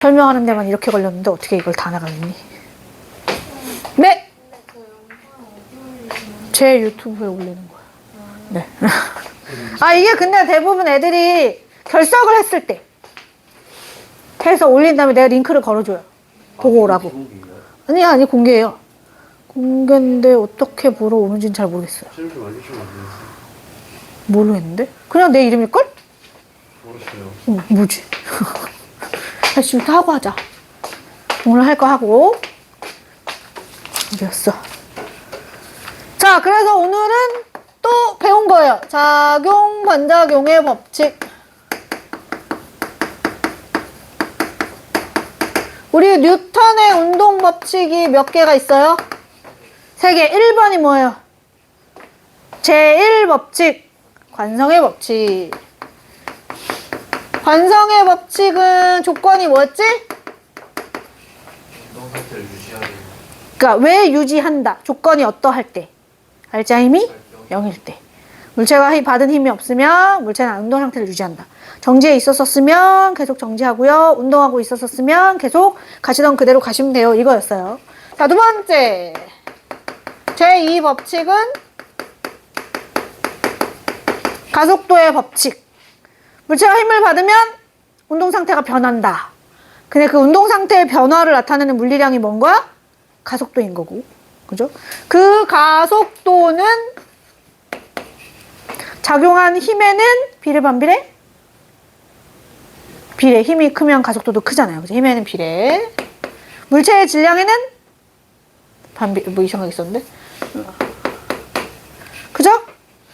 설명하는 데만 이렇게 걸렸는데 어떻게 이걸 다 나가겠니? 네! 제 유튜브에 올리는 거야. 네. 아, 이게 근데 대부분 애들이 결석을 했을 때 해서 올린 다음에 내가 링크를 걸어줘요. 보고 오라고. 아니 공개예요. 공개인데 어떻게 보러 오는지는 잘 모르겠어요. 뭘로 했는데? 그냥 내 이름일걸? 모르겠어요. 뭐지? 지금부터 하고 하자. 오늘 할 거 하고. 어디였어? 자, 그래서 오늘은 또 배운 거예요. 작용, 반작용의 법칙. 우리 뉴턴의 운동 법칙이 몇 개가 있어요? 3개. 1번이 뭐예요? 제1법칙. 관성의 법칙. 관성의 법칙은 조건이 뭐였지? 운동 상태를 유지하는. 그러니까 왜 유지한다? 조건이 어떠할 때? 알자 힘이 0일 때. 물체가 받은 힘이 없으면 물체는 운동 상태를 유지한다. 정지해 있었으면 계속 정지하고요. 운동하고 있었으면 계속 가시던 그대로 가시면 돼요. 이거였어요. 자, 두 번째. 제2 법칙은 가속도의 법칙. 물체가 힘을 받으면 운동 상태가 변한다. 근데 그 운동 상태의 변화를 나타내는 물리량이 뭔 거야? 가속도인 거고. 그죠? 그 가속도는 작용한 힘에는 비례 반비례? 비례. 힘이 크면 가속도도 크잖아요. 그죠? 힘에는 비례. 물체의 질량에는 반비례. 뭐 이 생각 있었는데? 그죠?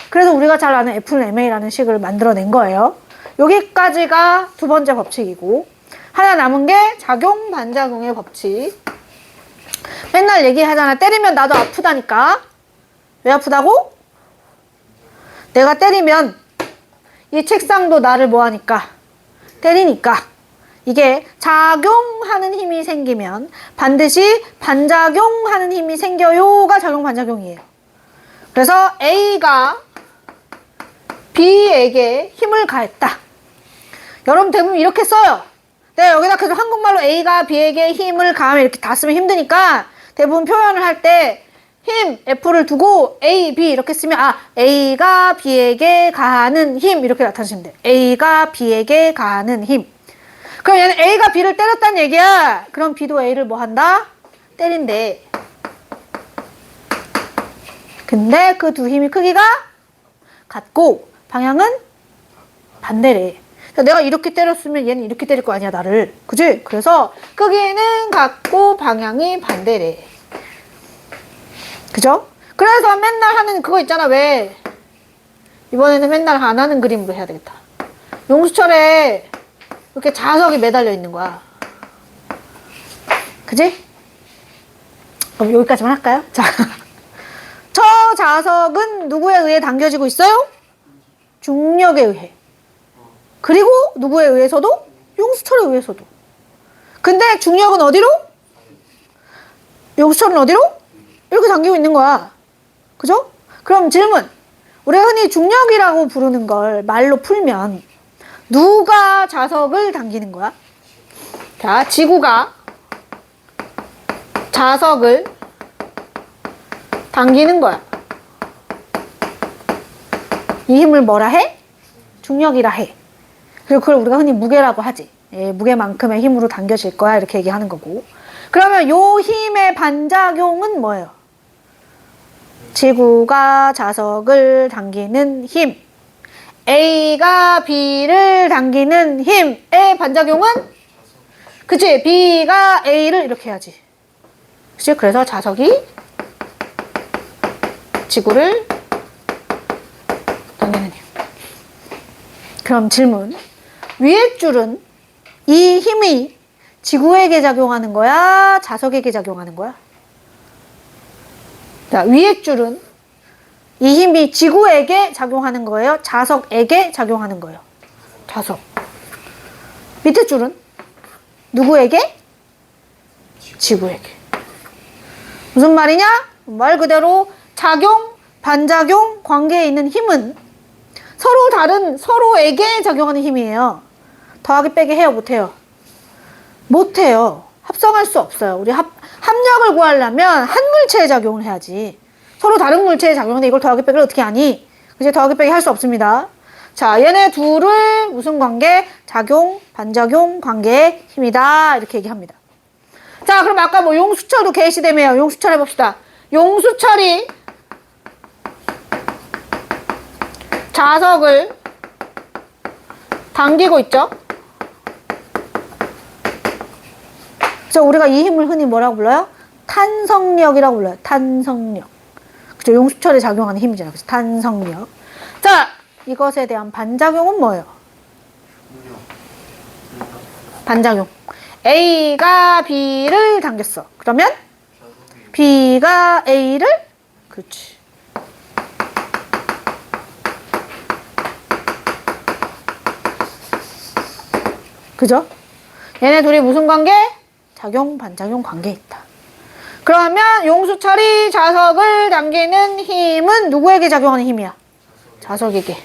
그래서 우리가 잘 아는 F는 MA라는 식을 만들어낸 거예요. 여기까지가 두 번째 법칙이고, 하나 남은 게 작용, 반작용의 법칙. 맨날 얘기하잖아. 때리면 나도 아프다니까. 왜 아프다고? 내가 때리면 이 책상도 나를 뭐하니까? 때리니까. 이게 작용하는 힘이 생기면 반드시 반작용하는 힘이 생겨요가 작용, 반작용이에요. 그래서 A가 B에게 힘을 가했다. 여러분 대부분 이렇게 써요. 네, 여기다 계속 한국말로 A가 B에게 힘을 가하면 이렇게 다 쓰면 힘드니까 대부분 표현을 할 때 힘, F를 두고 A, B 이렇게 쓰면 A가 B에게 가하는 힘 이렇게 나타내시면 돼요. A가 B에게 가하는 힘. 그럼 얘는 A가 B를 때렸다는 얘기야. 그럼 B도 A를 뭐 한다? 때린대. 근데 그 두 힘의 크기가 같고 방향은 반대래. 내가 이렇게 때렸으면 얘는 이렇게 때릴 거 아니야, 나를. 그지? 그래서 크기는 같고 방향이 반대래. 그죠? 그래서 맨날 하는 그거 있잖아. 왜? 이번에는 맨날 안 하는 그림으로 해야 되겠다. 용수철에 이렇게 자석이 매달려 있는 거야. 그지? 그럼 여기까지만 할까요? 자, 저 자석은 누구에 의해 당겨지고 있어요? 중력에 의해. 그리고 누구에 의해서도? 용수철에 의해서도. 근데 중력은 어디로? 용수철은 어디로? 이렇게 당기고 있는 거야. 그죠? 그럼 질문. 우리가 흔히 중력이라고 부르는 걸 말로 풀면 누가 자석을 당기는 거야? 자, 지구가 자석을 당기는 거야. 이 힘을 뭐라 해? 중력이라 해. 그리고 그걸 우리가 흔히 무게라고 하지. 예, 무게만큼의 힘으로 당겨질 거야 이렇게 얘기하는 거고. 그러면 요 힘의 반작용은 뭐예요? 지구가 자석을 당기는 힘. A가 B를 당기는 힘의 반작용은? 그치? B가 A를 이렇게 해야지. 그치? 그래서 자석이 지구를 당기는 힘. 그럼 질문. 위의 줄은 이 힘이 지구에게 작용하는 거야? 자석에게 작용하는 거야? 자, 위의 줄은 이 힘이 지구에게 작용하는 거예요? 자석에게 작용하는 거예요? 자석. 밑에 줄은 누구에게? 지구에게. 무슨 말이냐? 말 그대로 작용, 반작용 관계에 있는 힘은 서로 다른, 서로에게 작용하는 힘이에요. 더하기 빼기 해요? 못해요? 못해요. 합성할 수 없어요. 우리 합력을 구하려면 한 물체의 작용을 해야지. 서로 다른 물체의 작용인데 이걸 더하기 빼기를 어떻게 하니? 이제 더하기 빼기 할 수 없습니다. 자, 얘네 둘을 무슨 관계? 작용, 반작용 관계의 힘이다. 이렇게 얘기합니다. 자, 그럼 아까 뭐 용수철도 개시되네요. 용수철 해봅시다. 용수철이 자석을 당기고 있죠. 그래서 우리가 이 힘을 흔히 뭐라고 불러요? 탄성력이라고 불러요. 탄성력. 그죠? 용수철에 작용하는 힘이잖아요. 그래서 탄성력. 자, 이것에 대한 반작용은 뭐예요? 반작용. A가 B를 당겼어. 그러면 B가 A를, 그렇지. 그죠? 얘네 둘이 무슨 관계? 작용, 반작용 관계에 있다. 그러면 용수철이 자석을 당기는 힘은 누구에게 작용하는 힘이야? 자석에게.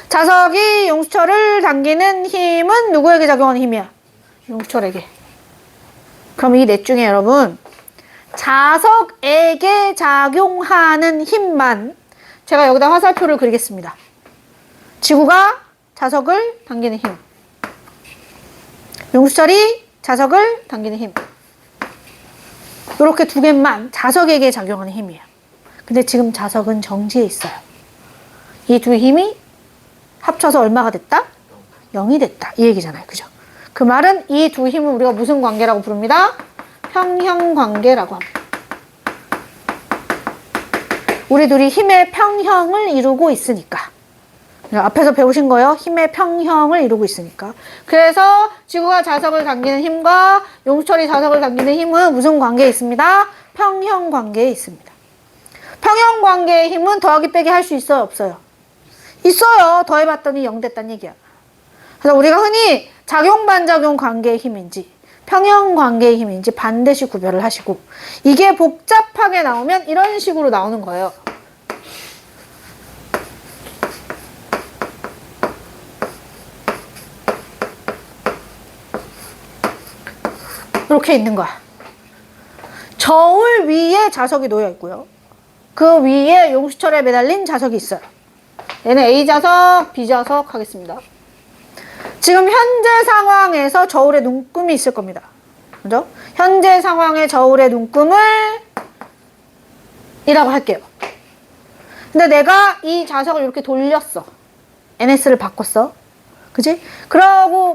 자석이 용수철을 당기는 힘은 누구에게 작용하는 힘이야? 용수철에게. 그럼 이 넷 중에 여러분, 자석에게 작용하는 힘만, 제가 여기다 화살표를 그리겠습니다. 지구가 자석을 당기는 힘, 용수철이 자석을 당기는 힘, 이렇게 두 개만 자석에게 작용하는 힘이에요. 근데 지금 자석은 정지해 있어요. 이 두 힘이 합쳐서 얼마가 됐다? 0이 됐다. 이 얘기잖아요. 그죠? 그 말은 이 두 힘을 우리가 무슨 관계라고 부릅니다? 평형관계라고 합니다. 우리 둘이 힘의 평형을 이루고 있으니까. 앞에서 배우신 거예요. 힘의 평형을 이루고 있으니까. 그래서 지구가 자석을 당기는 힘과 용수철이 자석을 당기는 힘은 무슨 관계에 있습니다? 평형관계에 있습니다. 평형관계의 힘은 더하기 빼기 할 수 있어요? 없어요? 있어요. 더해봤더니 0 됐다는 얘기야. 그래서 우리가 흔히 작용, 반작용 관계의 힘인지 평형관계의 힘인지 반드시 구별을 하시고, 이게 복잡하게 나오면 이런 식으로 나오는 거예요. 이렇게 있는 거야. 저울 위에 자석이 놓여 있고요. 그 위에 용수철에 매달린 자석이 있어요. 얘는 A자석, B자석 하겠습니다. 지금 현재 상황에서 저울에 눈금이 있을 겁니다. 그죠? 현재 상황의 저울의 눈금을 이라고 할게요. 근데 내가 이 자석을 이렇게 돌렸어. NS를 바꿨어. 그지?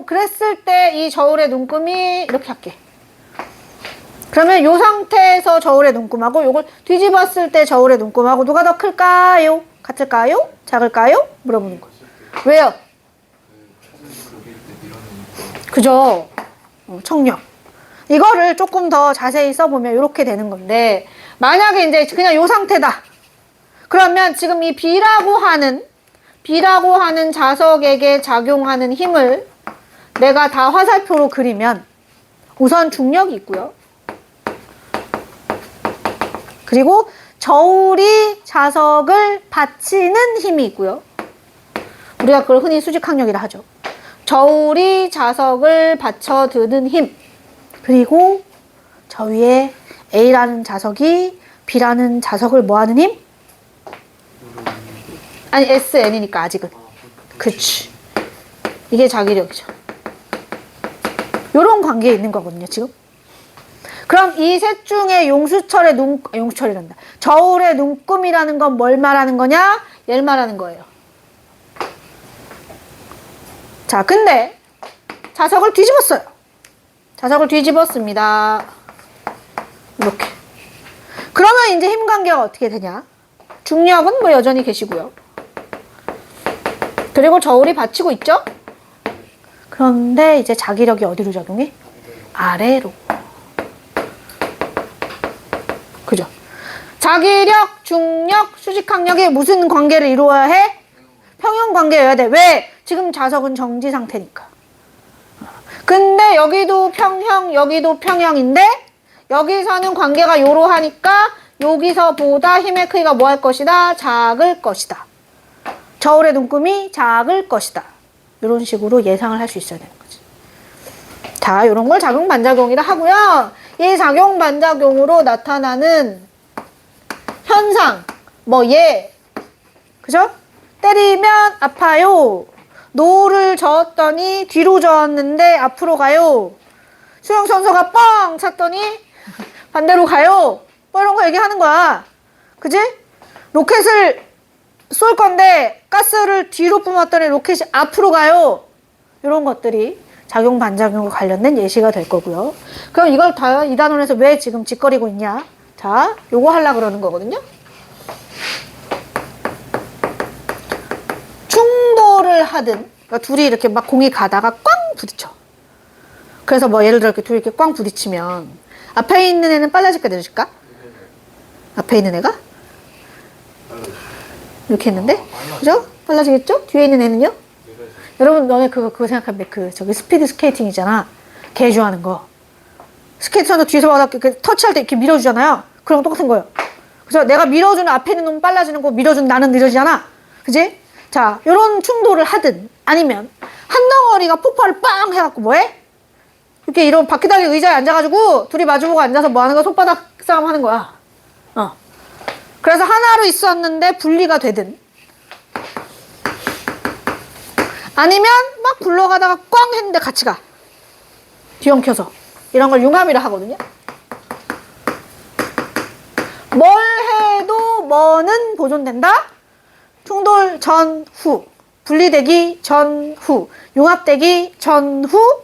그랬을 때 이 저울의 눈금이 이렇게 할게. 그러면 이 상태에서 저울의 눈금하고 요걸 뒤집었을 때 저울의 눈금하고 누가 더 클까요? 같을까요? 작을까요? 물어보는 거예요. 왜요? 그죠? 청력. 이거를 조금 더 자세히 써보면 이렇게 되는 건데, 만약에 이제 그냥 이 상태다. 그러면 지금 이 B라고 하는 자석에게 작용하는 힘을 내가 다 화살표로 그리면 우선 중력이 있고요. 그리고 저울이 자석을 받치는 힘이 있고요. 우리가 그걸 흔히 수직항력이라 하죠. 저울이 자석을 받쳐드는 힘. 그리고 저 위에 A라는 자석이 B라는 자석을 뭐하는 힘? 아니, SN이니까 아직은. 그치. 이게 자기력이죠. 요런 관계에 있는 거거든요, 지금. 그럼 이 셋 중에 용수철이란다. 저울의 눈금이라는 건 뭘 말하는 거냐? 얘를 말하는 거예요. 자, 근데 자석을 뒤집었어요. 자석을 뒤집었습니다. 이렇게. 그러면 이제 힘 관계가 어떻게 되냐? 중력은 뭐 여전히 계시고요. 그리고 저울이 받치고 있죠? 그런데 이제 자기력이 어디로 작용해? 아래로. 그죠? 자기력, 중력, 수직항력이 무슨 관계를 이루어야 해? 평형관계여야 돼. 왜? 지금 자석은 정지 상태니까. 근데 여기도 평형, 여기도 평형인데 여기서는 관계가 요러하니까 여기서보다 힘의 크기가 뭐 할 것이다? 작을 것이다. 저울의 눈금이 작을 것이다. 이런 식으로 예상을 할 수 있어야 되는 거지. 자, 이런 걸 작용 반작용이라 하고요. 이 작용 반작용으로 나타나는 현상, 그죠? 때리면 아파요. 노를 저었더니 뒤로 저었는데 앞으로 가요. 수용선소가 뻥 찼더니 반대로 가요. 뭐 이런 거 얘기하는 거야. 그지? 로켓을 쏠 건데 가스를 뒤로 뿜었더니 로켓이 앞으로 가요. 이런 것들이 작용 반작용과 관련된 예시가 될 거고요. 그럼 이걸 다 이 단원에서 왜 지금 짓거리고 있냐? 자, 요거 하려고 그러는 거거든요. 충돌을 하든, 그러니까 둘이 이렇게 막 공이 가다가 꽝 부딪혀. 그래서 뭐 예를 들어 이렇게 둘이 이렇게 꽝 부딪히면 앞에 있는 애는 빨라질까 느려질까? 앞에 있는 애가? 이렇게 했는데, 그죠? 빨라지겠죠? 뒤에 있는 애는요? 여러분, 너네 그거 생각하면 저기 스피드 스케이팅이잖아. 개 좋아하는 거. 스케이트선도 뒤에서 막 이렇게 터치할 때 이렇게 밀어주잖아요. 그럼 똑같은 거예요. 그래서 내가 밀어주는 앞에 있는 놈은 빨라지는 거, 밀어주는 나는 느려지잖아. 그지? 자, 요런 충돌을 하든, 아니면, 한 덩어리가 폭발을 빵 해갖고 뭐해? 이렇게 이런 바퀴다리 의자에 앉아가지고, 둘이 마주보고 앉아서 뭐 하는 거야? 손바닥 싸움 하는 거야. 그래서 하나로 있었는데 분리가 되든, 아니면 막 굴러가다가 꽝 했는데 같이 가. 뒤엉켜서. 이런 걸 융합이라 하거든요. 뭘 해도 뭐는 보존된다? 충돌 전후, 분리되기 전후, 융합되기 전후,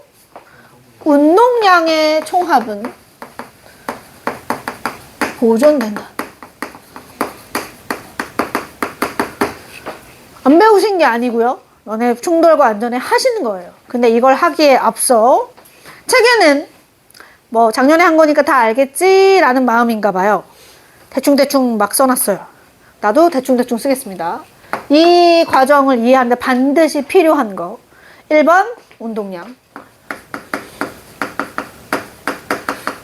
운동량의 총합은 보존된다. 안 배우신 게 아니고요. 너네 충돌과 안전에 하시는 거예요. 근데 이걸 하기에 앞서 책에는 뭐 작년에 한 거니까 다 알겠지 라는 마음인가 봐요. 대충대충 막 써놨어요. 나도 대충대충 쓰겠습니다. 이 과정을 이해하는데 반드시 필요한 거. 1번 운동량.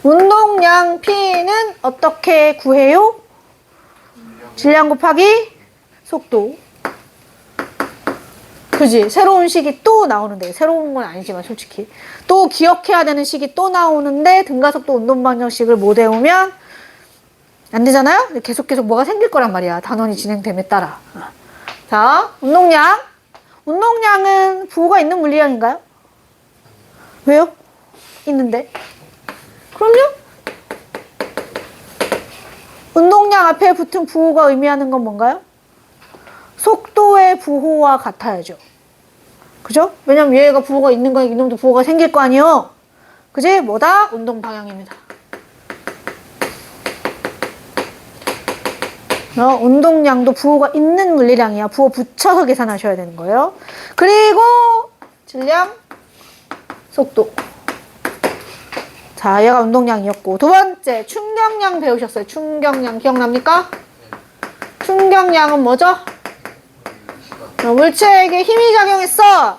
운동량 P는 어떻게 구해요? 질량 곱하기 속도. 그지? 새로운 식이 또 나오는데, 새로운 건 아니지만 솔직히 또 기억해야 되는 식이 또 나오는데 등가속도 운동방정식을 못 외우면 안 되잖아요? 계속 뭐가 생길 거란 말이야. 단원이 진행됨에 따라. 자, 운동량. 운동량은 부호가 있는 물리량인가요? 왜요? 있는데. 그럼요? 운동량 앞에 붙은 부호가 의미하는 건 뭔가요? 속도의 부호와 같아야죠. 그죠? 왜냐면 얘가 부호가 있는 거니까 이놈도 부호가 생길 거 아니에요? 그지? 뭐다? 운동 방향입니다. 운동량도 부호가 있는 물리량이야. 부호 붙여서 계산하셔야 되는 거예요. 그리고 질량, 속도. 자, 얘가 운동량이었고, 두 번째 충격량 배우셨어요. 충격량 기억납니까? 충격량은 뭐죠? 물체에게 힘이 작용했어.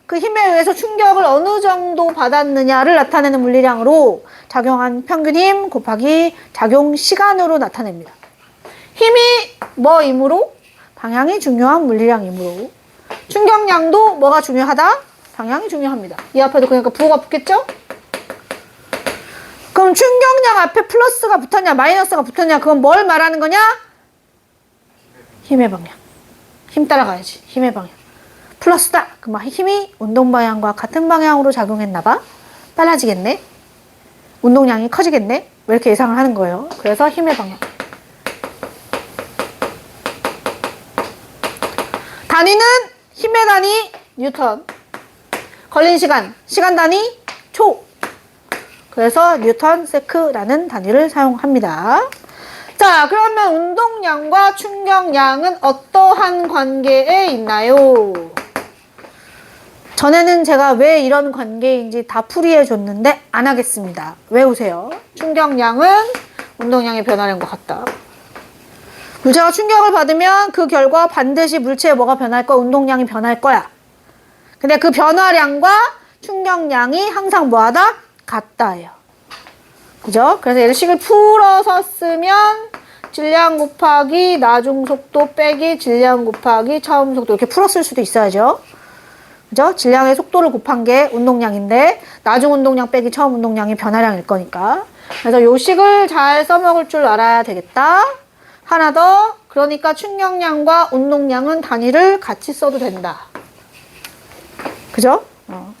그 힘에 의해서 충격을 어느 정도 받았느냐를 나타내는 물리량으로 작용한 평균 힘 곱하기 작용 시간으로 나타냅니다. 힘이 뭐이므로? 방향이 중요한 물리량이므로. 충격량도 뭐가 중요하다? 방향이 중요합니다. 이 앞에도 그러니까 부호가 붙겠죠? 그럼 충격량 앞에 플러스가 붙었냐 마이너스가 붙었냐 그건 뭘 말하는 거냐? 힘의 방향. 힘 따라가야지. 힘의 방향. 플러스다. 그럼 힘이 운동 방향과 같은 방향으로 작용했나봐. 빨라지겠네. 운동량이 커지겠네. 왜 이렇게 예상을 하는 거예요? 그래서 힘의 방향. 단위는 힘의 단위 뉴턴. 걸린 시간. 시간 단위 초. 그래서 뉴턴 세크라는 단위를 사용합니다. 자, 그러면 운동량과 충격량은 어떠한 관계에 있나요? 전에는 제가 왜 이런 관계인지 다 풀이해 줬는데 안 하겠습니다. 외우세요. 충격량은 운동량의 변화량과 같다. 물체가 충격을 받으면 그 결과 반드시 물체에 뭐가 변할 거야? 운동량이 변할 거야. 근데 그 변화량과 충격량이 항상 뭐하다? 같다예요. 그죠? 그래서 얘를 식을 풀어서 쓰면 질량 곱하기 나중 속도 빼기 질량 곱하기 처음 속도 이렇게 풀었을 수도 있어야죠. 그죠? 질량의 속도를 곱한 게 운동량인데 나중 운동량 빼기 처음 운동량이 변화량일 거니까. 그래서 요 식을 잘 써먹을 줄 알아야 되겠다. 하나 더. 그러니까 충격량과 운동량은 단위를 같이 써도 된다. 그죠?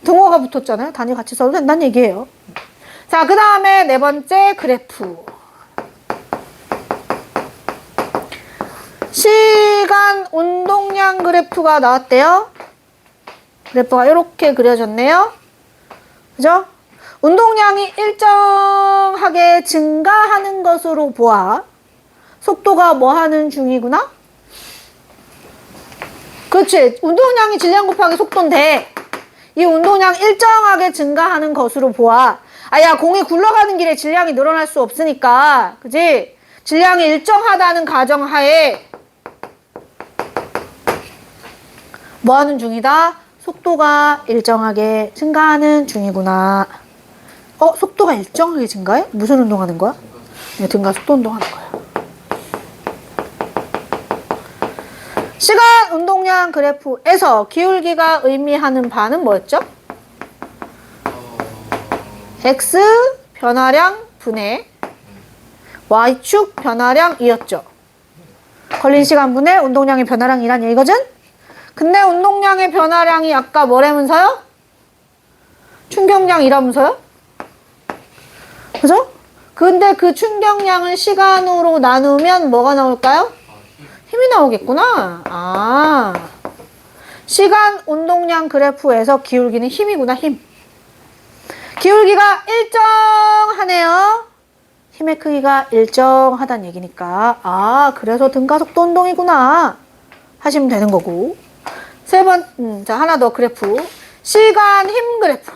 등호가 붙었잖아요. 단위 같이 써도 된다는 얘기예요. 자, 그 다음에 네 번째 그래프. 시간 운동량 그래프가 나왔대요. 그래프가 이렇게 그려졌네요. 그죠? 운동량이 일정하게 증가하는 것으로 보아 속도가 뭐 하는 중이구나? 그렇지. 운동량이 질량 곱하기 속도인데 이 운동량 일정하게 증가하는 것으로 보아. 야, 공이 굴러가는 길에 질량이 늘어날 수 없으니까. 그지? 질량이 일정하다는 가정하에 뭐 하는 중이다? 속도가 일정하게 증가하는 중이구나. 속도가 일정하게 증가해? 무슨 운동하는 거야? 네, 등가 속도 운동하는 거야. 시간 운동량 그래프에서 기울기가 의미하는 바는 뭐였죠? X 변화량 분의 Y축 변화량이었죠. 걸린 시간 분의 운동량의 변화량이란 얘기거든? 근데 운동량의 변화량이 아까 뭐라면서요? 충격량이라면서요? 그죠? 근데 그 충격량을 시간으로 나누면 뭐가 나올까요? 힘이 나오겠구나. 시간 운동량 그래프에서 기울기는 힘이구나, 힘. 기울기가 일정하네요. 힘의 크기가 일정하다는 얘기니까. 그래서 등가속도 운동이구나 하시면 되는 거고. 자, 하나 더 그래프. 시간 힘 그래프.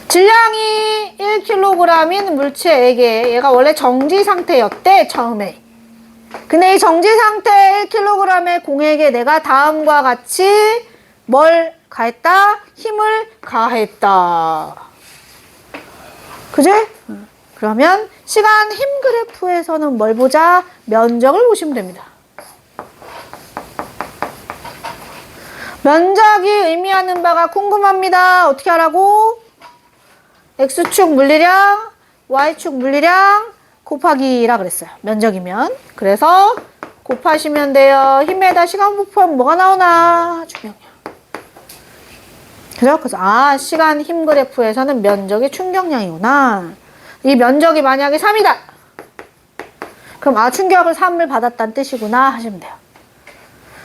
질량이 1kg인 물체에게 얘가 원래 정지 상태였대, 처음에. 근데 이 정지 상태 1kg의 공에게 내가 다음과 같이 뭘 가했다? 힘을 가했다. 그지? 그러면 시간 힘 그래프에서는 뭘 보자? 면적을 보시면 됩니다. 면적이 의미하는 바가 궁금합니다. 어떻게 하라고? X축 물리량, Y축 물리량 곱하기라 그랬어요. 면적이면. 그래서 곱하시면 돼요. 힘에다 시간 곱하면 뭐가 나오나? 충격량. 그죠? 그래서 시간 힘 그래프에서는 면적이 충격량이구나. 이 면적이 만약에 3이다. 그럼 충격을 3을 받았다는 뜻이구나 하시면 돼요.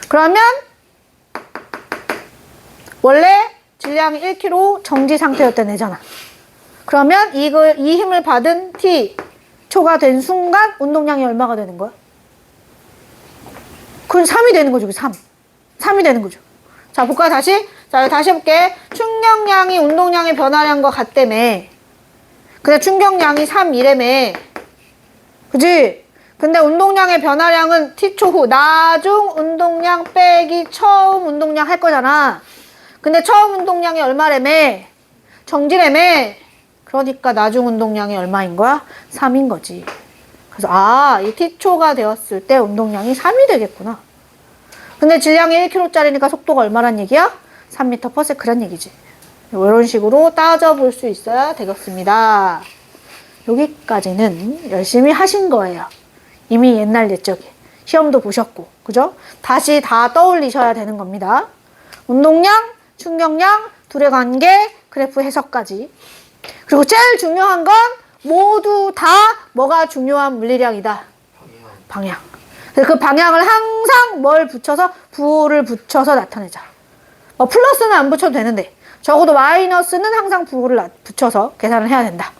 그러면 원래 질량이 1kg 정지 상태였던 애잖아. 그러면 이 힘을 받은 T초가 된 순간 운동량이 얼마가 되는 거야? 그건 3이 되는 거죠. 3이 되는 거죠. 자, 볼까요? 다시 해볼게. 충격량이 운동량의 변화량과 같다며. 근데 충격량이 3이래며. 그지? 근데 운동량의 변화량은 T초 후 나중 운동량 빼기 처음 운동량 할 거잖아. 근데 처음 운동량이 얼마래며? 정지래며. 그러니까 나중 운동량이 얼마인 거야? 3인 거지. 그래서 이 T초가 되었을 때 운동량이 3이 되겠구나. 근데 질량이 1kg짜리니까 속도가 얼마란 얘기야? 3m/s란 얘기지. 이런 식으로 따져볼 수 있어야 되겠습니다. 여기까지는 열심히 하신 거예요. 이미 옛날 옛적에. 시험도 보셨고, 그죠? 다시 다 떠올리셔야 되는 겁니다. 운동량, 충격량, 둘의 관계, 그래프 해석까지. 그리고 제일 중요한 건 모두 다 뭐가 중요한 물리량이다. 방향. 그 방향을 항상 뭘 붙여서, 부호를 붙여서 나타내자. 플러스는 안 붙여도 되는데 적어도 마이너스는 항상 부호를 붙여서 계산을 해야 된다.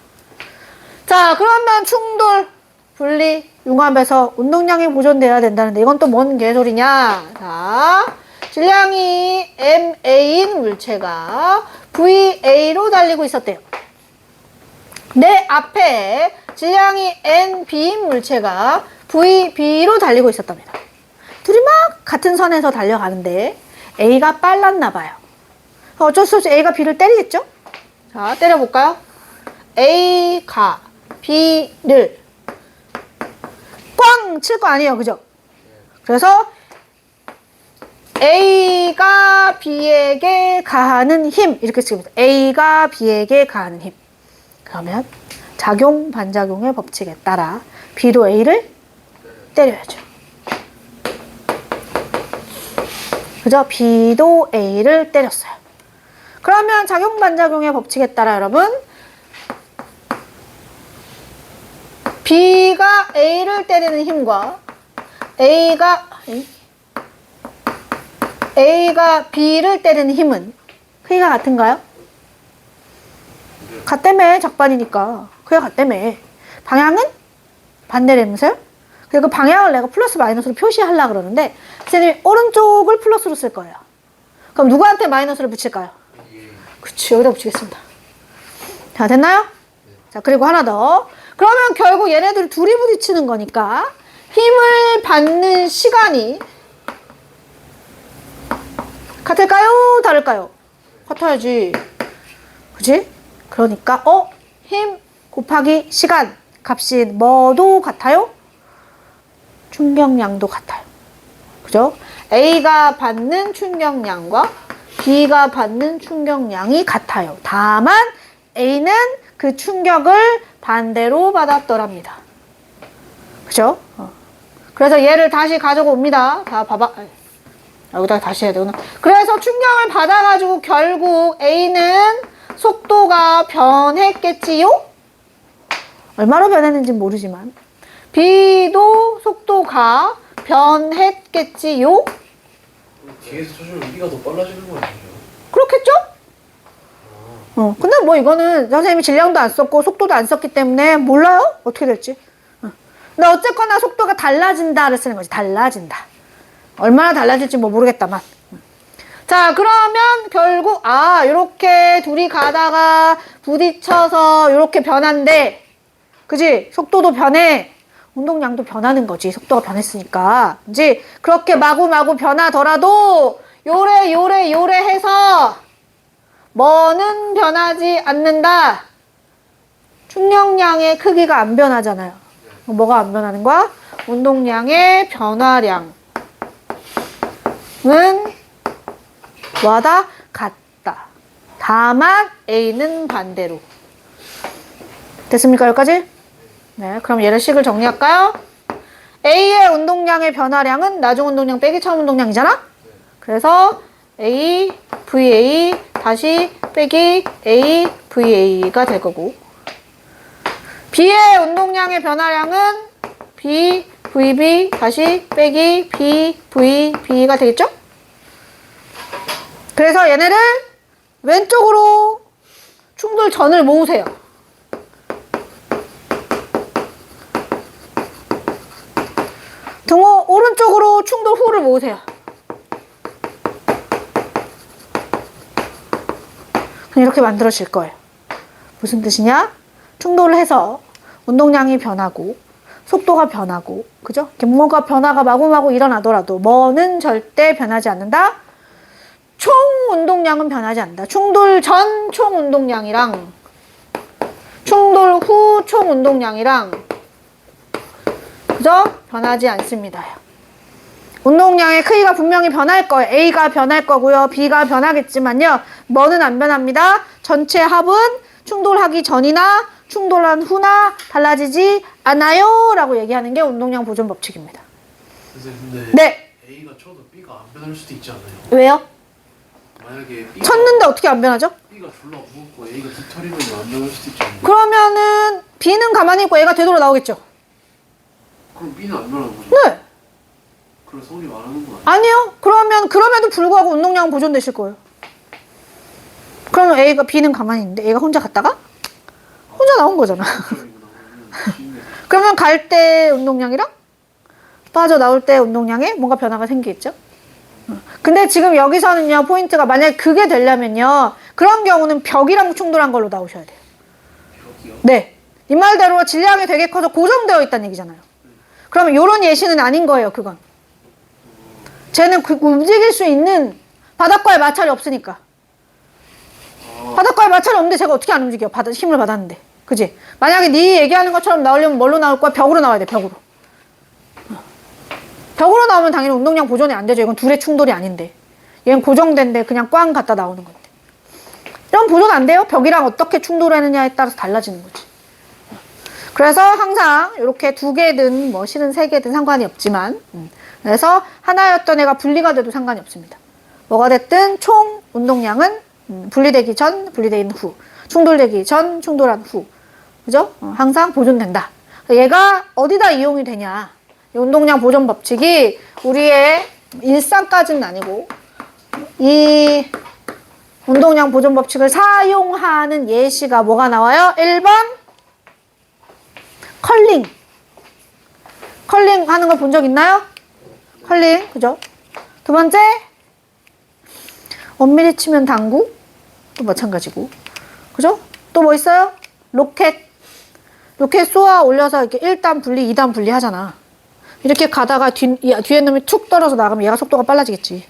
자, 그러면 충돌, 분리, 융합에서 운동량이 보존돼야 된다는데 이건 또 뭔 개소리냐. 자, 질량이 MA인 물체가 VA로 달리고 있었대요. 내 앞에 질량이 NB인 물체가 VB로 달리고 있었답니다. 둘이 막 같은 선에서 달려가는데 A가 빨랐나 봐요. 어쩔 수 없이 A가 B를 때리겠죠? 자, 때려볼까요? A가 B를 꽝 칠 거 아니에요. 그죠? 그래서 A가 B에게 가하는 힘 이렇게 쓰입니다. A가 B에게 가하는 힘. 그러면 작용 반작용의 법칙에 따라 B도 A를 때려야죠. 그죠? B도 A를 때렸어요. 그러면 작용 반작용의 법칙에 따라 여러분 B가 A를 때리는 힘과 A가 B를 때리는 힘은 크기가 같은가요? 같다며. 적반이니까 크기가 같다며. 방향은 반대라면서요? 그리고 그 방향을 내가 플러스 마이너스로 표시하려고 그러는데 선생님이 오른쪽을 플러스로 쓸 거예요. 그럼 누구한테 마이너스를 붙일까요? 그치, 여기다 붙이겠습니다. 자, 됐나요? 자, 그리고 하나 더. 그러면 결국 얘네들이 둘이 부딪히는 거니까 힘을 받는 시간이 같을까요? 다를까요? 같아야지. 그치? 그러니까 힘 곱하기 시간 값이 뭐도 같아요? 충격량도 같아요. 그죠? A가 받는 충격량과 B가 받는 충격량이 같아요. 다만 A는 그 충격을 반대로 받았더랍니다. 그죠? 그래서 얘를 다시 가지고 옵니다. 다 봐봐. 여기다 다시 해야 되구나. 그래서 충격을 받아가지고 결국 A는 속도가 변했겠지요? 얼마로 변했는지 모르지만 B도 속도가 변했겠지요? 뒤에서 쳐주면 우리가 더 빨라지는 거 아니에요? 그렇겠죠? 근데 뭐 이거는 선생님이 질량도 안 썼고 속도도 안 썼기 때문에 몰라요? 어떻게 될지. 근데 어쨌거나 속도가 달라진다를 쓰는 거지. 달라진다. 얼마나 달라질지 뭐 모르겠다만. 자, 그러면 결국 이렇게 둘이 가다가 부딪혀서 이렇게 변한대. 그지? 속도도 변해. 운동량도 변하는 거지. 속도가 변했으니까. 그지? 그렇게 마구마구 변하더라도 요래 해서 뭐는 변하지 않는다. 충격량의 크기가 안 변하잖아요. 뭐가 안 변하는 거야? 운동량의 변화량은 뭐다? 같다. 다만 A는 반대로. 됐습니까? 여기까지? 네, 그럼 얘를 식을 정리할까요? A의 운동량의 변화량은 나중 운동량 빼기 처음 운동량이잖아? 그래서 A, VA 다시 빼기 A, VA가 될 거고 B의 운동량의 변화량은 B, VB 다시 빼기 B, VB가 되겠죠? 그래서 얘네를 왼쪽으로 충돌 전을 모으세요. 등호 오른쪽으로 충돌 후를 모으세요. 이렇게 만들어질 거예요. 무슨 뜻이냐? 충돌을 해서 운동량이 변하고 속도가 변하고 그죠? 뭐가 변화가 마구마구 일어나더라도 뭐는 절대 변하지 않는다? 총 운동량은 변하지 않는다. 충돌 전 총 운동량이랑 충돌 후 총 운동량이랑 그죠? 변하지 않습니다. 운동량의 크기가 분명히 변할 거예요. A가 변할 거고요. B가 변하겠지만요. 뭐는 안 변합니다. 전체 합은 충돌하기 전이나 충돌한 후나 달라지지 않아요. 라고 얘기하는 게 운동량 보존 법칙입니다. 선생님, 근데 네. A가 쳐도 B가 안 변할 수도 있지 않아요? 왜요? 만약에 B가 쳤는데 어떻게 안 변하죠? B가 졸라 무겁고 A가 깃털이면 안 변할 수도 있지 않나요? 그러면은 B는 가만히 있고 A가 되돌아 나오겠죠? 그럼 B는 안 변하는 거죠? 네. 그래서 소리 말하는 거 아니에요? 아니요. 그러면 그럼에도 불구하고 운동량은 보존되실 거예요. 그러면 B는 가만히 있는데 A가 혼자 갔다가 혼자 나온 거잖아. 그러면 갈 때 운동량이랑 빠져나올 때 운동량에 뭔가 변화가 생기겠죠? 근데 지금 여기서는요, 포인트가 만약에 그게 되려면요, 그런 경우는 벽이랑 충돌한 걸로 나오셔야 돼요. 벽이요? 네. 이 말대로 질량이 되게 커서 고정되어 있다는 얘기잖아요. 그러면 이런 예시는 아닌 거예요, 그건. 쟤는 움직일 수 있는 바닥과의 마찰이 없으니까. 바닥과의 마찰이 없는데 제가 어떻게 안 움직여? 힘을 받았는데. 그지? 만약에 네 얘기하는 것처럼 나오려면 뭘로 나올 거야? 벽으로 나와야 돼, 벽으로. 벽으로 나오면 당연히 운동량 보존이 안 되죠. 이건 둘의 충돌이 아닌데. 얘는 고정된데 그냥 꽝 갖다 나오는 건데. 이런 보존 안 돼요. 벽이랑 어떻게 충돌하느냐에 따라서 달라지는 거지. 그래서 항상 이렇게 두 개든 뭐 실은 세 개든 상관이 없지만 그래서 하나였던 애가 분리가 돼도 상관이 없습니다. 뭐가 됐든 총 운동량은 분리되기 전, 분리되기 후, 충돌되기 전, 충돌한 후, 그죠? 항상 보존된다. 얘가 어디다 이용이 되냐? 이 운동량 보존 법칙이 우리의 일상까지는 아니고 이 운동량 보존 법칙을 사용하는 예시가 뭐가 나와요? 1번 컬링. 컬링 하는 걸 본 적 있나요? 컬링, 그죠? 두 번째 엄밀히 치면 당구. 또 마찬가지고. 그죠? 또 뭐 있어요? 로켓. 로켓 쏘아 올려서 이렇게 1단 분리, 2단 분리 하잖아. 이렇게 가다가 뒤에 놈이 툭 떨어져 나가면 얘가 속도가 빨라지겠지.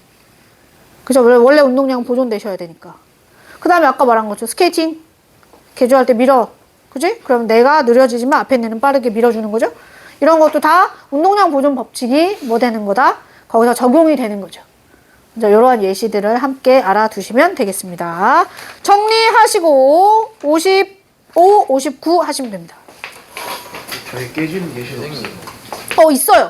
그죠? 원래 운동량 보존되셔야 되니까. 그 다음에 아까 말한 거죠. 스케이팅. 개조할 때 밀어. 그지? 그럼 내가 느려지지만 앞에 있는 애는 빠르게 밀어주는 거죠? 이런 것도 다 운동량 보존 법칙이 뭐 되는 거다? 거기서 적용이 되는 거죠. 이제 이러한 예시들을 함께 알아두시면 되겠습니다. 정리하시고 55, 59 하시면 됩니다. 저희 깨지는 예시가 없어요. 있어요.